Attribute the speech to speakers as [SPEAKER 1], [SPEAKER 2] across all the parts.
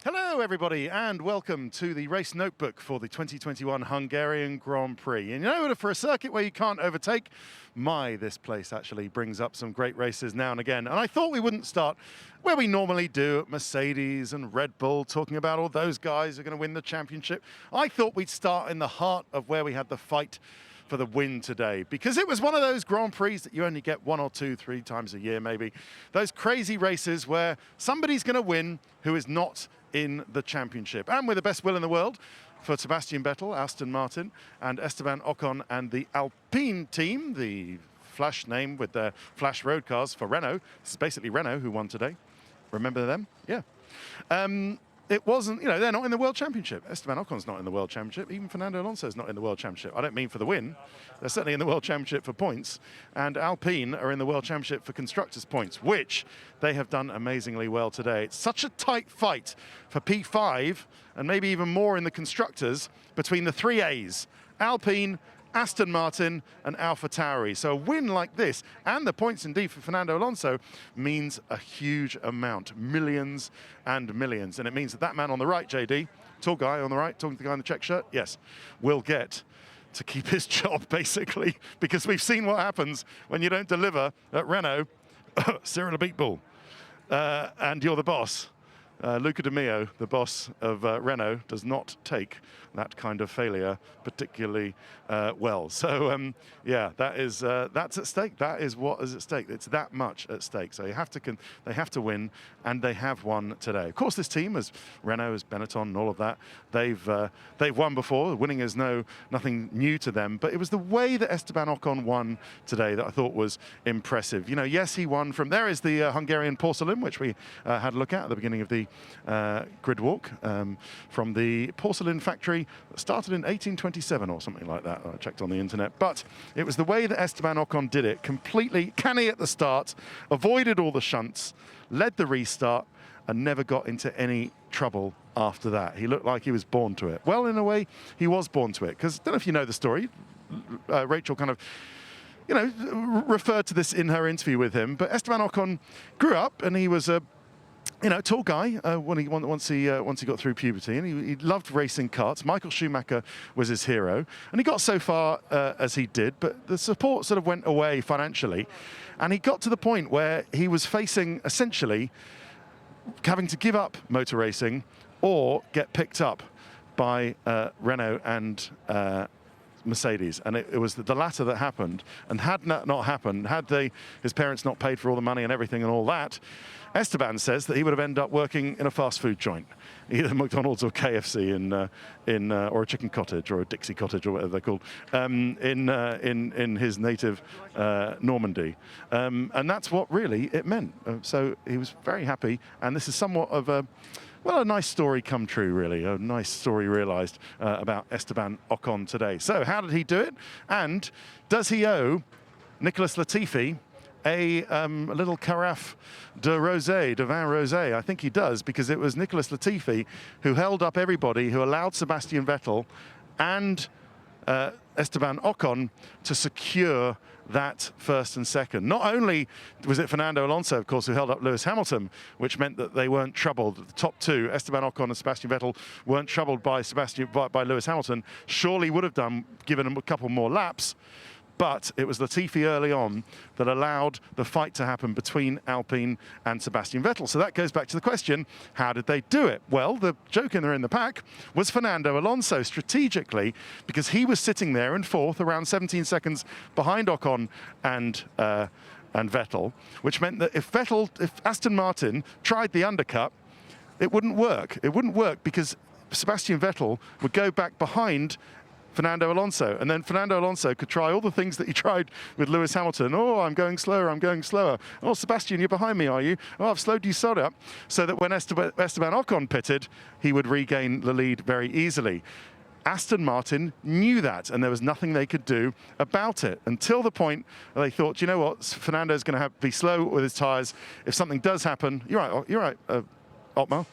[SPEAKER 1] Hello everybody and welcome to the race notebook for the 2021 Hungarian Grand Prix. And you know, for a circuit where you can't overtake, this place actually brings up some great races now and again. And I thought we wouldn't start where we normally do at Mercedes and Red Bull, talking about all those guys who are going to win the championship. I thought we'd start in the heart of where we had the fight for the win today, because it was one of those Grand Prix that you only get 1 or 2, 3 times a year maybe. Those crazy races where somebody's going to win who is not in the championship. And with the best will in the world for Sebastian Vettel, Aston Martin, and Esteban Ocon and the Alpine team, the Flash name with their Flash road cars for Renault. This is basically Renault who won today. Remember them? Yeah. It wasn't, you know, they're not in the World Championship. Esteban Ocon's not in the World Championship. Even Fernando Alonso's not in the World Championship. I don't mean for the win. They're certainly in the World Championship for points. And Alpine are in the World Championship for constructors' points, which they have done amazingly well today. It's such a tight fight for P5, and maybe even more in the constructors, between the three A's, Alpine, Aston Martin and AlphaTauri. So a win like this, and the points indeed for Fernando Alonso, means a huge amount, millions and millions. And it means that that man on the right, JD, tall guy on the right, talking to the guy in the check shirt, yes, will get to keep his job, basically, because we've seen what happens when you don't deliver at Renault. Cyril Abiteboul, and you're the boss. Luca De Meo, the boss of Renault, does not take that kind of failure particularly well. So yeah, that's at stake. That is what is at stake. It's that much at stake. So they have to win, and they have won today. Of course, this team, as Renault, as Benetton, and all of that, they've won before. Winning is nothing new to them. But it was the way that Esteban Ocon won today that I thought was impressive. You know, yes, he won from there is the Hungarian porcelain, which we had a look at the beginning of the grid walk, from the porcelain factory that started in 1827 or something like that. I checked on the internet. But it was the way that Esteban Ocon did it, completely canny at the start, avoided all the shunts, led the restart, and never got into any trouble after that. He looked like he was born to it. Well, in a way, he was born to it, because I don't know if you know the story. Rachel kind of, you know, referred to this in her interview with him, but Esteban Ocon grew up, and he was a tall guy once he got through puberty, and he loved racing karts. Michael Schumacher was his hero, and he got so far as he did, but the support sort of went away financially, and he got to the point where he was facing essentially having to give up motor racing or get picked up by Renault and Mercedes, and it was the latter that happened. And had that not happened, had his parents not paid for all the money and everything and all that, Esteban says that he would have ended up working in a fast food joint, either McDonald's or KFC or a chicken cottage or a Dixie cottage or whatever they're called, in his native Normandy, and that's what really it meant. So he was very happy, and this is somewhat of a nice story come true, really. A nice story realised about Esteban Ocon today. So how did he do it? And does he owe Nicholas Latifi a little carafe de vin rosé? I think he does, because it was Nicholas Latifi who held up everybody, who allowed Sebastian Vettel and Esteban Ocon to secure that first and second. Not only was it Fernando Alonso, of course, who held up Lewis Hamilton, which meant that they weren't troubled. The top two, Esteban Ocon and Sebastian Vettel, weren't troubled by Lewis Hamilton. Surely would have done, given him a couple more laps. But it was Latifi early on that allowed the fight to happen between Alpine and Sebastian Vettel. So that goes back to the question, how did they do it? Well, the joker in the pack was Fernando Alonso, strategically, because he was sitting there in fourth, around 17 seconds behind Ocon and Vettel, which meant that if Aston Martin tried the undercut, it wouldn't work. It wouldn't work because Sebastian Vettel would go back behind Fernando Alonso, and then Fernando Alonso could try all the things that he tried with Lewis Hamilton. Oh, I'm going slower, I'm going slower. Oh, Sebastian, you're behind me, are you? Oh, I've slowed you so up. So that when Esteban Ocon pitted, he would regain the lead very easily. Aston Martin knew that, and there was nothing they could do about it until the point they thought, you know what, Fernando's going to be slow with his tyres. If something does happen, you're right, Otmar,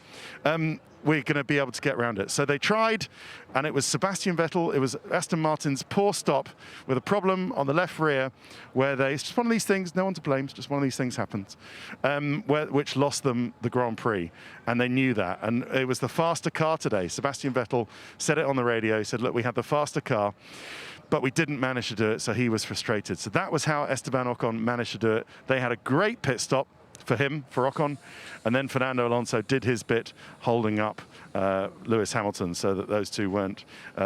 [SPEAKER 1] we're going to be able to get around it. So they tried, and it was Sebastian Vettel, it was Aston Martin's poor stop with a problem on the left rear where it's just one of these things, no one to blame, it's just one of these things happens, which lost them the Grand Prix. And they knew that. And it was the faster car today. Sebastian Vettel said it on the radio. He said, look, we had the faster car, but we didn't manage to do it, so he was frustrated. So that was how Esteban Ocon managed to do it. They had a great pit stop for him, for Ocon, and then Fernando Alonso did his bit holding up Lewis Hamilton so that those two weren't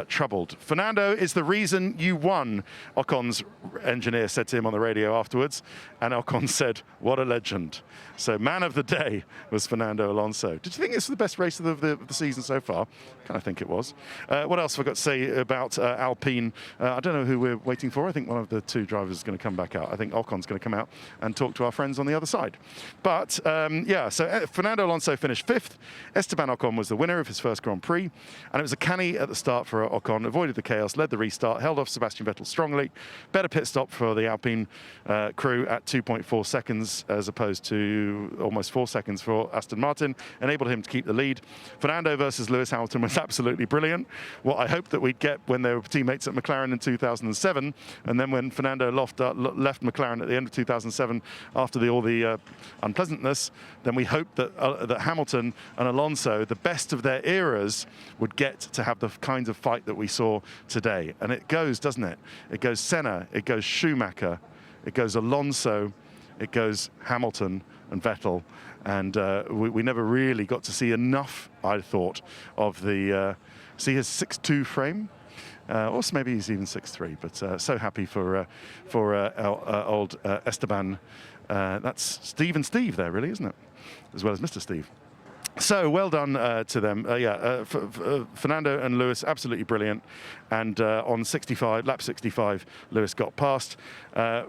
[SPEAKER 1] troubled. Fernando is the reason you won, Ocon's engineer said to him on the radio afterwards, and Ocon said, what a legend. So man of the day was Fernando Alonso. Did you think this was the best race of the season so far? Kind of think it was. What else have I got to say about Alpine? I don't know who we're waiting for. I think one of the two drivers is going to come back out. I think Ocon's going to come out and talk to our friends on the other side. But yeah, so Fernando Alonso finished 5th. Esteban Ocon was the winner of his first Grand Prix. And it was a canny at the start for Ocon, avoided the chaos, led the restart, held off Sebastian Vettel strongly. Better pit stop for the Alpine crew at 2.4 seconds as opposed to almost 4 seconds for Aston Martin, enabled him to keep the lead. Fernando versus Lewis Hamilton was absolutely brilliant. What I hoped that we'd get when they were teammates at McLaren in 2007, and then when Fernando left McLaren at the end of 2007 after all the unpleasantness, then we hoped that that Hamilton and Alonso, the best of their eras, would get to have the kind of fight that we saw today. And it goes, doesn't it? It goes Senna, it goes Schumacher, it goes Alonso, it goes Hamilton and Vettel. And we never really got to see enough, I thought, of the see his 6'2" frame. Also, maybe he's even 6'3", but so happy for old Esteban. That's Steve and Steve there, really, isn't it? As well as Mr. Steve. So well done to them. Fernando and Lewis, absolutely brilliant. And on lap 65, Lewis got past.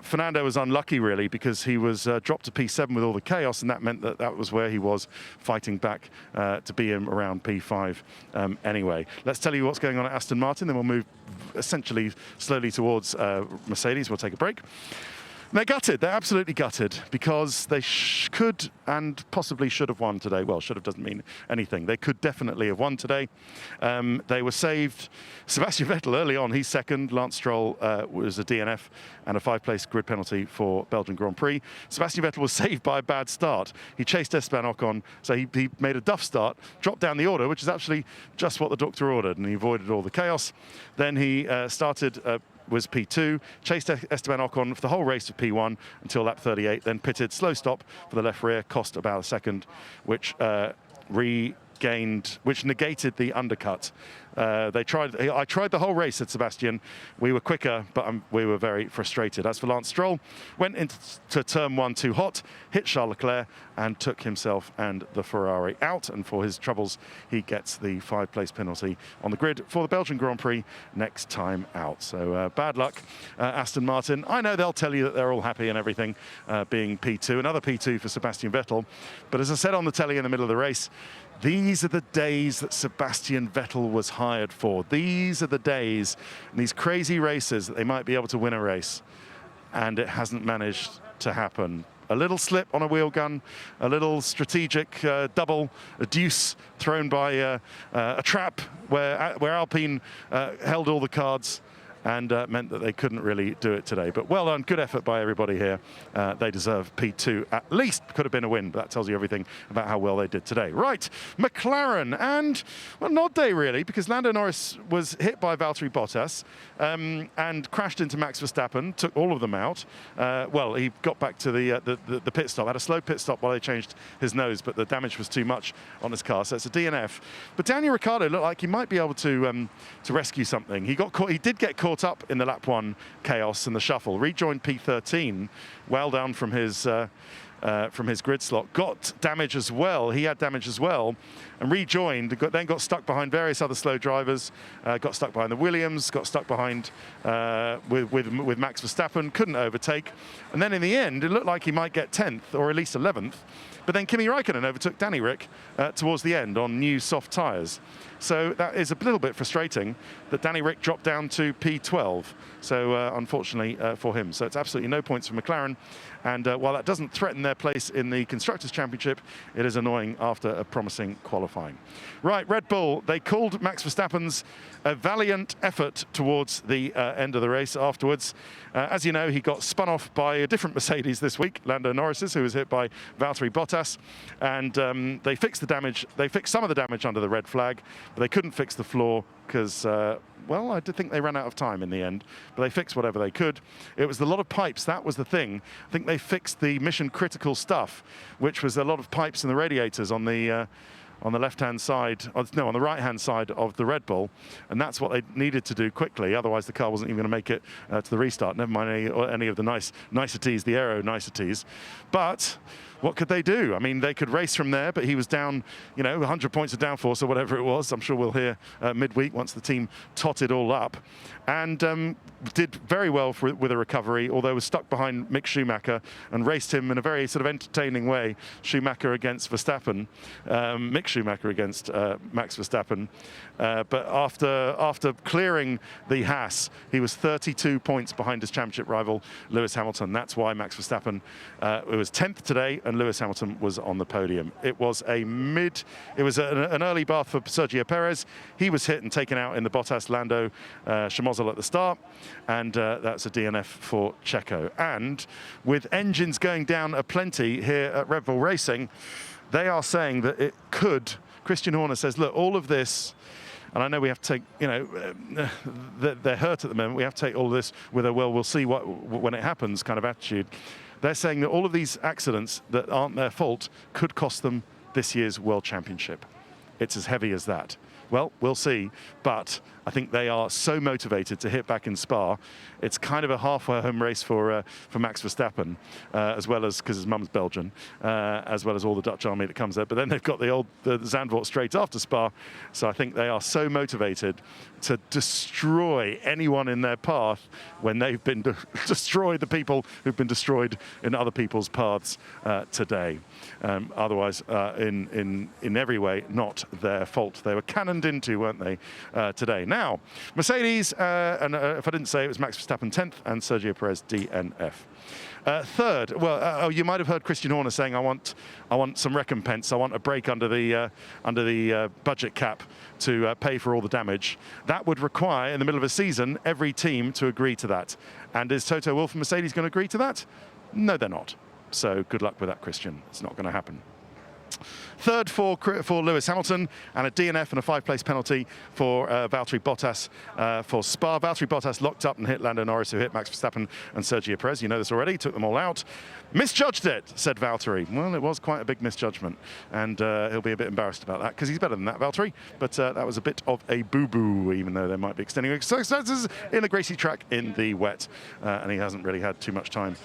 [SPEAKER 1] Fernando was unlucky, really, because he was dropped to P7 with all the chaos, and that meant that that was where he was fighting back to be him around P5 anyway. Let's tell you what's going on at Aston Martin, then we'll move essentially slowly towards Mercedes. We'll take a break. They're gutted. They're absolutely gutted because they could and possibly should have won today. Well, should have doesn't mean anything. They could definitely have won today. They were saved. Sebastian Vettel early on, he's second. Lance Stroll was a DNF and a 5-place grid penalty for Belgian Grand Prix. Sebastian Vettel was saved by a bad start. He chased Esteban Ocon, so he made a duff start, dropped down the order, which is actually just what the doctor ordered, and he avoided all the chaos. Then he started was P2, chased Esteban Ocon for the whole race of P1 until lap 38, then pitted, slow stop for the left rear, cost about a second, which negated the undercut. I tried the whole race, said Sebastian. We were quicker, but we were very frustrated. As for Lance Stroll, went into turn 1 too hot, hit Charles Leclerc, and took himself and the Ferrari out. And for his troubles, he gets the 5-place penalty on the grid for the Belgian Grand Prix next time out. So bad luck, Aston Martin. I know they'll tell you that they're all happy and everything, being P2. Another P2 for Sebastian Vettel. But as I said on the telly in the middle of the race, these are the days that Sebastian Vettel was hired for. These are the days, and these crazy races, that they might be able to win a race. And it hasn't managed to happen. A little slip on a wheel gun, a little strategic double, a deuce thrown by a trap where Alpine held all the cards, and meant that they couldn't really do it today. But well done, good effort by everybody here. They deserve P2 at least. Could have been a win, but that tells you everything about how well they did today. Right, McLaren, and well, an odd day really, because Lando Norris was hit by Valtteri Bottas and crashed into Max Verstappen, took all of them out. Well, he got back to the pit stop, had a slow pit stop while they changed his nose, but the damage was too much on his car, so it's a DNF. But Daniel Ricciardo looked like he might be able to rescue something. He got caught. He did get caught up in the lap 1 chaos and the shuffle, rejoined P13, well down from his grid slot, got damage as well. He had damage as well, and rejoined. Then got stuck behind various other slow drivers. Got stuck behind the Williams. Got stuck behind with Max Verstappen. Couldn't overtake, and then in the end, it looked like he might get 10th or at least 11th. But then Kimi Räikkönen overtook Danny Rick towards the end on new soft tyres. So that is a little bit frustrating that Danny Rick dropped down to P12. So unfortunately for him. So it's absolutely no points for McLaren. And while that doesn't threaten their place in the Constructors' Championship. It is annoying after a promising qualifying. Right, Red Bull, they called Max Verstappen's a valiant effort towards the end of the race afterwards. As you know, he got spun off by a different Mercedes this week, Lando Norris's, who was hit by Valtteri Bottas. And they fixed the damage. They fixed some of the damage under the red flag, but they couldn't fix the floor because, well, I did think they ran out of time in the end, but they fixed whatever they could. It was a lot of pipes. That was the thing. I think they fixed the mission critical stuff, which was a lot of pipes in the radiators on the left-hand side, no, on the right-hand side of the Red Bull, and that's what they needed to do quickly. Otherwise, the car wasn't even going to make it to the restart. Never mind any of the niceties, the aero niceties. But what could they do? I mean, they could race from there, but he was down, 100 points of downforce or whatever it was. I'm sure we'll hear midweek once the team totted all up. And did very well with a recovery, although was stuck behind Mick Schumacher and raced him in a very sort of entertaining way. Schumacher against Verstappen, Mick Schumacher against Max Verstappen. But after clearing the Haas, he was 32 points behind his championship rival, Lewis Hamilton. That's why Max Verstappen was 10th today, and Lewis Hamilton was on the podium. It was an early bath for Sergio Perez. He was hit and taken out in the Bottas-Lando Schmozzle at the start, and that's a DNF for Checo. And with engines going down aplenty here at Red Bull Racing, they are saying that it could. Christian Horner says, look, all of this, and I know we have to take, they're hurt at the moment. We have to take all of this with a, well, we'll see when it happens kind of attitude. They're saying that all of these accidents that aren't their fault could cost them this year's World Championship. It's as heavy as that. Well, we'll see, but I think they are so motivated to hit back in Spa. It's kind of a halfway home race for Max Verstappen, as well as, because his mum's Belgian, as well as all the Dutch army that comes there. But then they've got the Zandvoort straight after Spa. So I think they are so motivated to destroy anyone in their path when they've been destroyed the people who've been destroyed in other people's paths today. Otherwise, in every way, not their fault. They were cannoned into, weren't they, today? Now, Mercedes, and if I didn't say, it was Max Verstappen 10th and Sergio Perez DNF. Third, well, you might have heard Christian Horner saying, I want some recompense. I want a break under the budget cap to pay for all the damage. That would require, in the middle of a season, every team to agree to that. And is Toto Wolff and Mercedes going to agree to that? No, they're not. So good luck with that, Christian. It's not going to happen. Third for Lewis Hamilton, and a DNF and a 5-place penalty for Valtteri Bottas for Spa. Valtteri Bottas locked up and hit Lando Norris, who hit Max Verstappen and Sergio Perez. You know this already, took them all out. Misjudged it, said Valtteri. Well, it was quite a big misjudgment, and he'll be a bit embarrassed about that, because he's better than that, Valtteri. But that was a bit of a boo-boo, even though there might be extending circumstances in a greasy track in the wet. And he hasn't really had too much time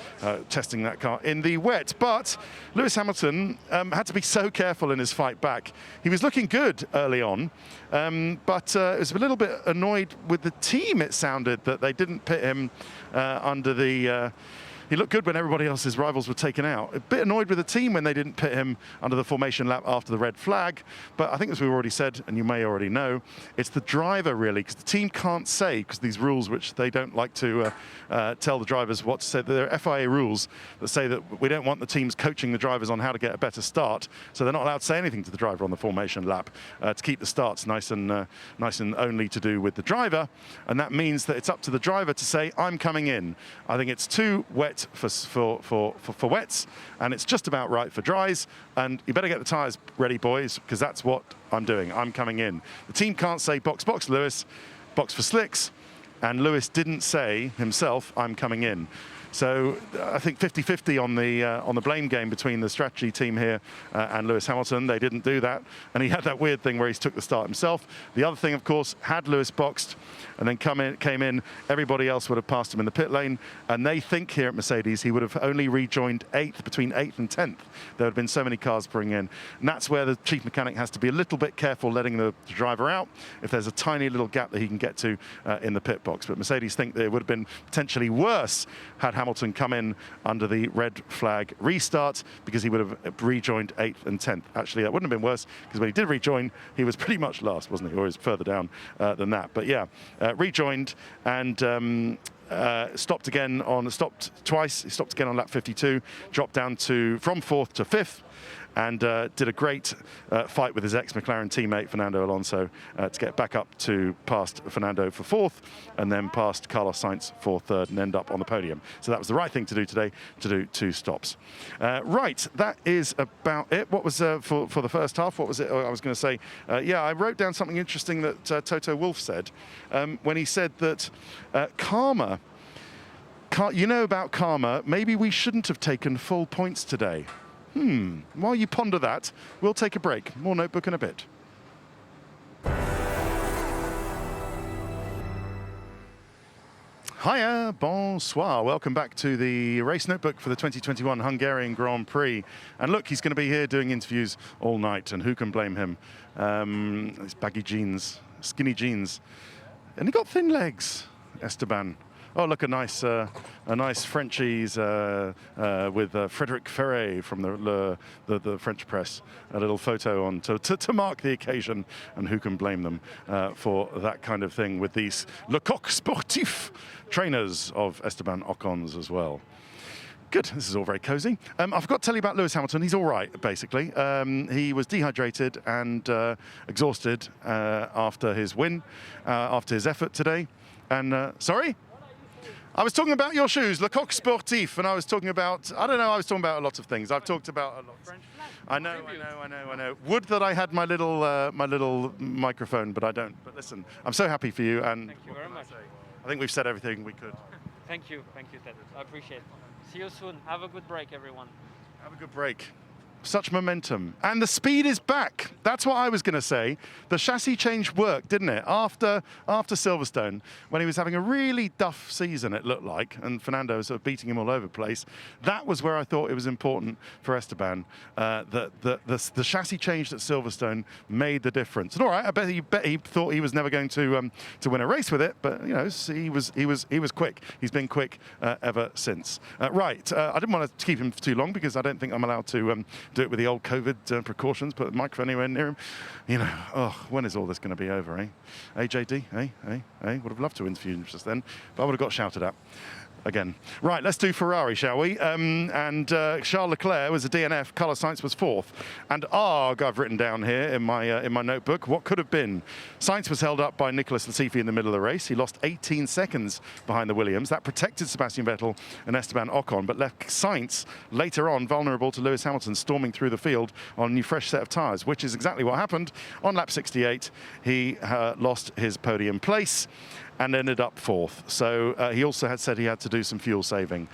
[SPEAKER 1] testing that car in the wet. But Lewis Hamilton had to be so careful in his fight back. He was looking good early on, but was a little bit annoyed with the team, it sounded, that they didn't pit him under the... He looked good when everybody else's rivals were taken out. A bit annoyed with the team when they didn't pit him under the formation lap after the red flag. But I think, as we've already said, and you may already know, it's the driver, really, because the team can't say, because these rules, which they don't like to tell the drivers what to say, there are FIA rules that say that we don't want the teams coaching the drivers on how to get a better start. So they're not allowed to say anything to the driver on the formation lap to keep the starts nice and only to do with the driver. And that means that it's up to the driver to say, I'm coming in. I think it's too wet for wets, and it's just about right for dries, and you better get the tyres ready, boys, because that's what I'm doing. I'm coming in. The team can't say box, box, Lewis, box for slicks, and Lewis didn't say himself, I'm coming in. So I think 50-50 on the blame game between the strategy team here and Lewis Hamilton. They didn't do that, and he had that weird thing where he took the start himself. The other thing, of course, had Lewis boxed and then came in, everybody else would have passed him in the pit lane, and they think here at Mercedes he would have only rejoined between 8th and 10th. There had been so many cars bring in, and that's where the chief mechanic has to be a little bit careful letting the driver out if there's a tiny little gap that he can get to in the pit box. But Mercedes think that it would have been potentially worse had Hamilton come in under the red flag restart, because he would have rejoined 8th and 10th. Actually, that wouldn't have been worse, because when he did rejoin, he was pretty much last, wasn't he? Or he was further down than that. But yeah, rejoined, and stopped twice. He stopped again on lap 52, dropped down from 4th to 5th, and did a great fight with his ex-McLaren teammate Fernando Alonso to get back up to past Fernando for 4th, and then past Carlos Sainz for 3rd, and end up on the podium. So that was the right thing to do today, to do 2 stops. Right, that is about it. What was for the first half? What was it? I was going to say, yeah, I wrote down something interesting that Toto Wolff said when he said that karma. You know about karma, maybe we shouldn't have taken full points today. While you ponder that, we'll take a break. More Notebook in a bit. Hiya, bonsoir. Welcome back to the Race Notebook for the 2021 Hungarian Grand Prix. And look, he's going to be here doing interviews all night, and who can blame him? His baggy jeans, skinny jeans. And he got thin legs, Esteban. Oh, look, a nice Frenchies with Frédéric Ferret from the French press. A little photo on to mark the occasion, and who can blame them for that kind of thing with these Le Coq Sportif trainers of Esteban Ocon's as well. Good, this is all very cozy. I forgot to tell you about Lewis Hamilton. He's all right, basically. He was dehydrated and exhausted after his win, after his effort today. And, sorry? I was talking about your shoes, Le Coq Sportif, and I was talking about, I don't know, I was talking about a lot of things. I've talked about a lot. I know. Would that I had my little microphone, but I don't. But listen, I'm so happy for you, and
[SPEAKER 2] thank you very much.
[SPEAKER 1] I think we've said everything we could.
[SPEAKER 2] Thank you, Ted. I appreciate it. See you soon. Have a good break, everyone.
[SPEAKER 1] Have a good break. Such momentum. And the speed is back. That's what I was going to say. The chassis change worked, didn't it? After Silverstone, when he was having a really duff season, it looked like, and Fernando was sort of beating him all over the place, that was where I thought it was important for Esteban. The chassis change at Silverstone made the difference. And all right, I bet he thought he was never going to win a race with it, but you know, he was quick. He's been quick ever since. Right, I didn't want to keep him for too long because I don't think I'm allowed to do it with the old COVID precautions, put the microphone anywhere near him. You know, oh, when is all this going to be over, eh? AJD, would have loved to interview him just then, but I would have got shouted at again. Right, let's do Ferrari, shall we? Charles Leclerc was a DNF, Carlos Sainz was 4th. And I've written down here in my notebook, what could have been. Sainz was held up by Nicholas Latifi in the middle of the race. He lost 18 seconds behind the Williams. That protected Sebastian Vettel and Esteban Ocon, but left Sainz later on vulnerable to Lewis Hamilton storming through the field on a new fresh set of tyres, which is exactly what happened. On lap 68, he lost his podium place and ended up 4th. So he also had said he had to do some fuel saving.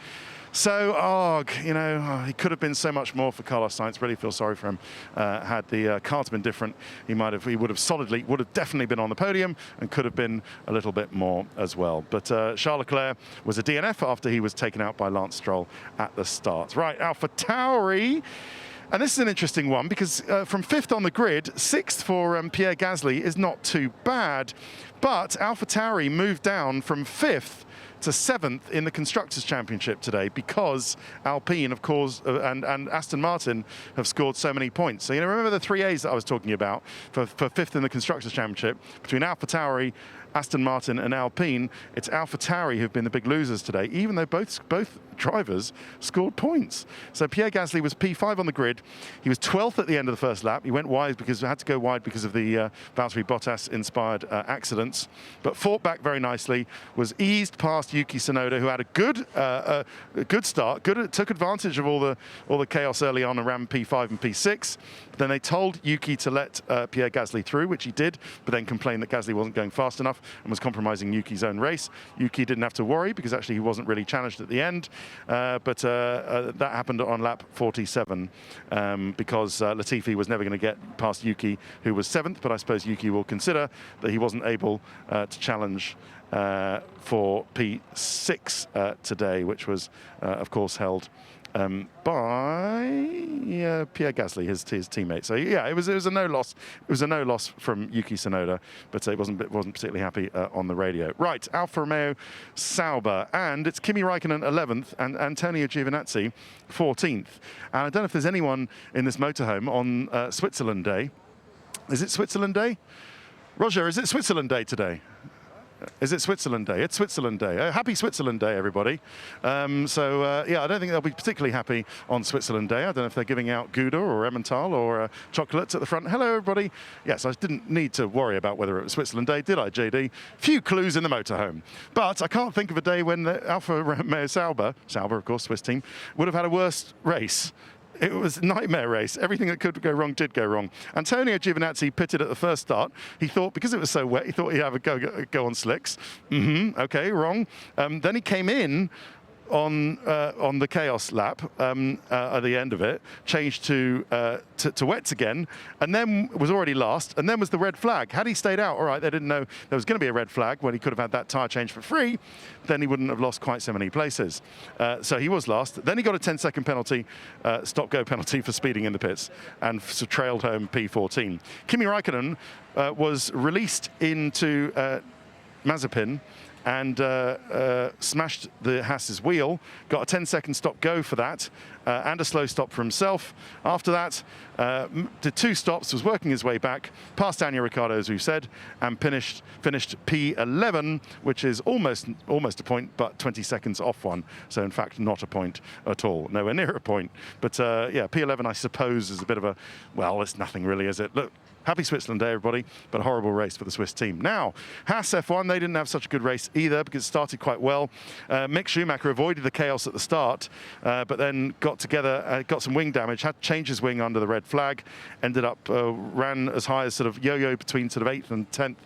[SPEAKER 1] So, you know, he could have been so much more for Carlos Sainz. Really feel sorry for him. Had the cards been different, he would have definitely been on the podium and could have been a little bit more as well. But Charles Leclerc was a DNF after he was taken out by Lance Stroll at the start. Right, AlphaTauri. And this is an interesting one because from 5th on the grid, 6th for Pierre Gasly is not too bad. But AlphaTauri moved down from 5th to 7th in the Constructors' Championship today because Alpine, of course, and Aston Martin have scored so many points. So, you know, remember the 3 A's that I was talking about for 5th in the Constructors' Championship between AlphaTauri, Aston Martin and Alpine? It's AlphaTauri who've been the big losers today, even though both drivers scored points. So Pierre Gasly was P5 on the grid. He was 12th at the end of the first lap. He went wide because had to go wide because of the Valtteri Bottas-inspired accidents, but fought back very nicely. Was eased past Yuki Tsunoda, who had a good start. Took advantage of all the chaos early on and ran P5 and P6. But then they told Yuki to let Pierre Gasly through, which he did, but then complained that Gasly wasn't going fast enough and was compromising Yuki's own race. Yuki didn't have to worry because actually he wasn't really challenged at the end. But that happened on lap 47 because Latifi was never going to get past Yuki, who was 7th, but I suppose Yuki will consider that he wasn't able to challenge for P6 today, which was, of course, held by Pierre Gasly, his teammate. So yeah, it was a no loss. It was a no loss from Yuki Tsunoda, but he wasn't particularly happy on the radio. Right, Alfa Romeo Sauber, and it's Kimi Raikkonen 11th and Antonio Giovinazzi 14th. And I don't know if there's anyone in this motorhome on Switzerland Day. Is it Switzerland Day? Roger, is it Switzerland Day today? Is it Switzerland Day? It's Switzerland Day. Happy Switzerland Day, everybody. Yeah, I don't think they'll be particularly happy on Switzerland Day. I don't know if they're giving out Gouda or Emmental or chocolates at the front. Hello, everybody. Yes, I didn't need to worry about whether it was Switzerland Day, did I, JD? Few clues in the motorhome. But I can't think of a day when Alfa Romeo Sauber, of course, Swiss team, would have had a worse race. It was a nightmare race. Everything that could go wrong did go wrong. Antonio Giovinazzi pitted at the first start. He thought, because it was so wet, he thought he'd have a go on slicks. Okay, wrong. Then he came in on the chaos lap at the end of it, changed to wets again, and then was already last, and then was the red flag. Had he stayed out, all right, they didn't know there was going to be a red flag when he could have had that tyre change for free, then he wouldn't have lost quite so many places. So he was last. Then he got a 10-second penalty, stop-go penalty for speeding in the pits, and trailed home P14. Kimi Räikkönen was released into Mazepin and smashed the Haas's wheel, got a 10-second stop-go for that, and a slow stop for himself. After that, did 2 stops, was working his way back, past Daniel Ricciardo, as we've said, and finished P11, which is almost a point, but 20 seconds off one. So, in fact, not a point at all. Nowhere near a point. But, yeah, P11, I suppose, is a bit of a, well, it's nothing really, is it? Look. Happy Switzerland Day, everybody, but a horrible race for the Swiss team. Now, Haas F1, they didn't have such a good race either because it started quite well. Mick Schumacher avoided the chaos at the start, but then got together, got some wing damage, had to change his wing under the red flag, ended up, ran as high as sort of yo-yo between sort of 8th and 10th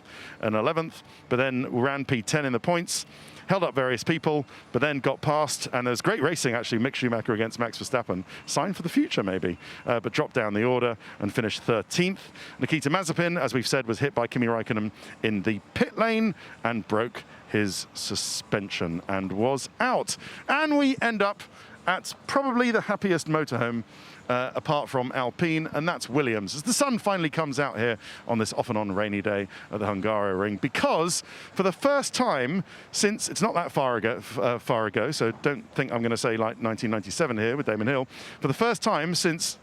[SPEAKER 1] and 11th, but then ran P10 in the points. Held up various people, but then got past, and there's great racing actually, Mick Schumacher against Max Verstappen. Sign for the future maybe, but dropped down the order and finished 13th. Nikita Mazepin, as we've said, was hit by Kimi Räikkönen in the pit lane and broke his suspension and was out. And we end up at probably the happiest motorhome apart from Alpine, and that's Williams. As the sun finally comes out here on this off and on rainy day at the Hungaroring, because for the first time since, it's not that far ago, so don't think I'm going to say like 1997 here with Damon Hill, for the first time since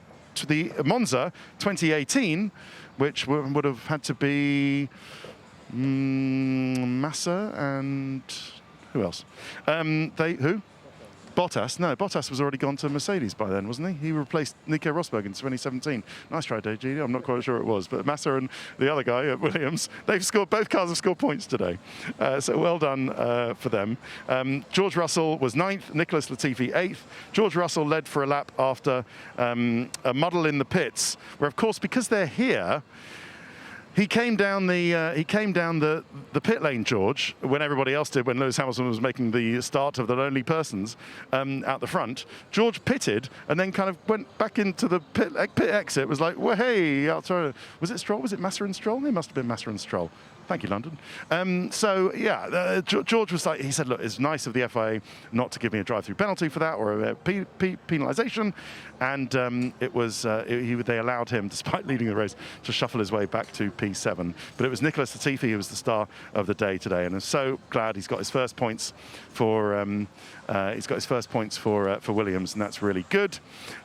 [SPEAKER 1] the Monza 2018, which would have had to be Massa and who else? Who? Bottas. No, Bottas was already gone to Mercedes by then, wasn't he? He replaced Nico Rosberg in 2017. Nice try, JD. I'm not quite sure it was, but Massa and the other guy at Williams, they've scored. Both cars have scored points today, so well done for them. George Russell was 9th, Nicholas Latifi 8th. George Russell led for a lap after a muddle in the pits, where of course because they're here. He came down the pit lane, George, when everybody else did, when Lewis Hamilton was making the start of the lonely persons out the front. George pitted and then kind of went back into the pit exit. It was like, well, hey, was it Stroll? Was it Massa and Stroll? It must have been Massa and Stroll. Thank you, London. So, yeah, George was like, he said, look, it's nice of the FIA not to give me a drive-through penalty for that or a penalisation. And they allowed him, despite leading the race, to shuffle his way back to P7. But it was Nicholas Latifi who was the star of the day today. And I'm so glad he's got his first points for Williams, and that's really good.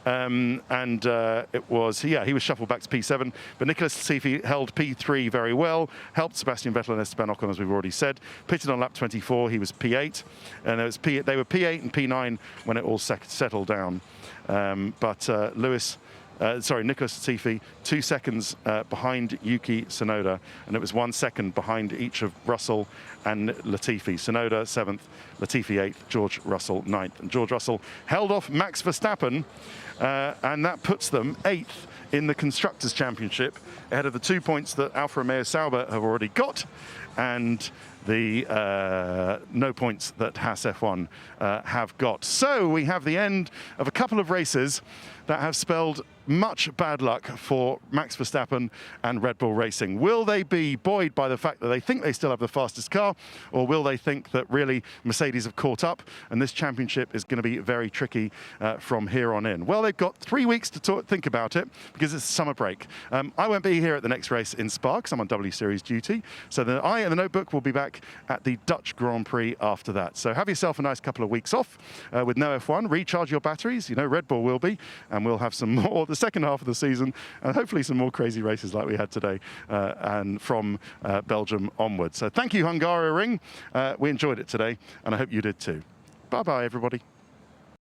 [SPEAKER 1] It was, he was shuffled back to P7, but Nicholas Latifi held P3 very well, helped Sebastian Vettel and Esteban Ocon, as we've already said. Pitted on lap 24, he was P8, and they were P8 and P9 when it all settled down. Nicholas Latifi, 2 seconds behind Yuki Tsunoda, and it was 1 second behind each of Russell and Latifi. Tsunoda 7th, Latifi 8th, George Russell 9th. And George Russell held off Max Verstappen, and that puts them 8th in the Constructors' Championship, ahead of the 2 points that Alfa Romeo Sauber have already got, and the no points that Haas F1 have got. So we have the end of a couple of races that have spelled much bad luck for Max Verstappen and Red Bull Racing. Will they be buoyed by the fact that they think they still have the fastest car, or will they think that really Mercedes have caught up and this championship is going to be very tricky from here on in? Well, they've got 3 weeks to think about it because it's summer break. I won't be here at the next race in Spa because I'm on W Series duty. So I and the Notebook will be back at the Dutch Grand Prix after that. So have yourself a nice couple of weeks off with no F1. Recharge your batteries. You know, Red Bull will be. And we'll have some more the second half of the season and hopefully some more crazy races like we had today and from Belgium onwards. So thank you, Hungaroring. We enjoyed it today and I hope you did too. Bye-bye, everybody.